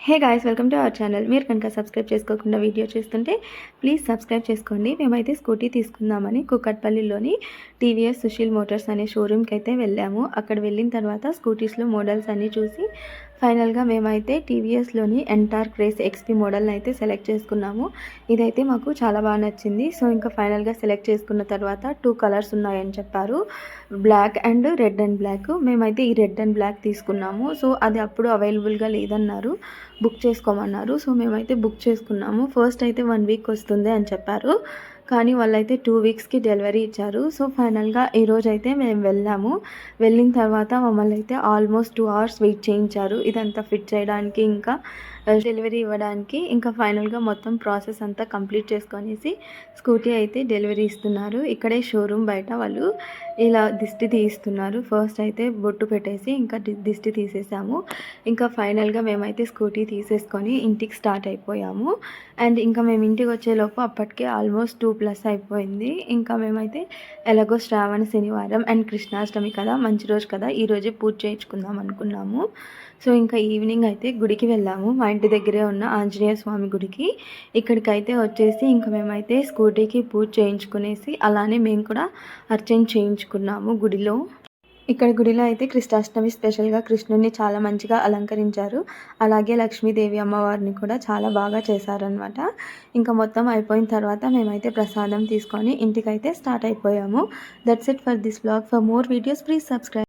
Hey guys, welcome to our channel. మీరు కనుక subscribe చేసుకోకుండా వీడియో చూస్తుంటే ప్లీజ్ సబ్స్క్రైబ్ చేసుకోండి. మేమైతే స్కూటీ తీసుకుందామని కూకట్పల్లిలోని టీవీఎస్ సుశీల్ మోటార్స్ అనే షోరూమ్కి అయితే వెళ్ళాము. అక్కడ వెళ్ళిన తర్వాత స్కూటీస్లో మోడల్స్ అన్నీ చూసి ఫైనల్గా మేమైతే టీవీఎస్లోని ఎంటార్క్ రేస్ ఎక్స్పీ మోడల్ని అయితే సెలెక్ట్ చేసుకున్నాము. ఇదైతే మాకు చాలా బాగా నచ్చింది. సో ఇంకా ఫైనల్గా సెలెక్ట్ చేసుకున్న తర్వాత 2 కలర్స్ ఉన్నాయని చెప్పారు, black and red and black. మేమైతే ఈ రెడ్ అండ్ బ్లాక్ తీసుకున్నాము. సో అది అప్పుడు అవైలబుల్గా లేదన్నారు, బుక్ చేసుకోమన్నారు. సో మేమైతే బుక్ చేసుకున్నాము. ఫస్ట్ అయితే 1 వీక్ వస్తుంది అని చెప్పారు, కానీ వాళ్ళైతే 2 వీక్స్కి డెలివరీ ఇచ్చారు. సో ఫైనల్గా ఈరోజు అయితే మేము వెళ్ళాము. వెళ్ళిన తర్వాత మమ్మల్ని అయితే ఆల్మోస్ట్ 2 అవర్స్ వెయిట్ చేయించారు ఇదంతా ఫిట్ చేయడానికి, ఇంకా డెలివరీ ఇవ్వడానికి. ఇంకా ఫైనల్గా మొత్తం ప్రాసెస్ అంతా కంప్లీట్ చేసుకొనేసి స్కూటీ అయితే డెలివరీ ఇస్తున్నారు. ఇక్కడే షోరూమ్ బయట వాళ్ళు ఇలా దిష్టి తీస్తున్నారు. ఫస్ట్ అయితే బొట్టు పెట్టేసి ఇంకా దిష్టి తీసేసాము. ఇంకా ఫైనల్గా మేమైతే స్కూటీ తీసేసుకొని ఇంటికి స్టార్ట్ అయిపోయాము. అండ్ ఇంకా మేము ఇంటికి వచ్చేలోపు అప్పటికే ఆల్మోస్ట్ 2+ అయిపోయింది. ఇంకా మేమైతే ఎలాగో శ్రావణ శనివారం అండ్ కృష్ణాష్టమి కదా, మంచి రోజు కదా, ఈరోజే పూజ చేయించుకుందాం అనుకున్నాము. సో ఇంకా ఈవినింగ్ అయితే గుడికి వెళ్ళాము, మా ఇంటి దగ్గరే ఉన్న ఆంజనేయ స్వామి గుడికి. ఇక్కడికైతే వచ్చేసి ఇంకా మేమైతే స్కూటీకి పూజ చేయించుకునేసి అలానే మేము కూడా అర్చన చేయించుకున్నాము గుడిలో. ఇక్కడ గుడిలో అయితే కృష్ణాష్టమి స్పెషల్గా కృష్ణుడిని చాలా మంచిగా అలంకరించారు. అలాగే లక్ష్మీదేవి అమ్మవారిని కూడా చాలా బాగా చేశారనమాట. ఇంకా మొత్తం అయిపోయిన తర్వాత మేమైతే ప్రసాదం తీసుకొని ఇంటికైతే స్టార్ట్ అయిపోయాము. That's it for this vlog. For more videos please subscribe.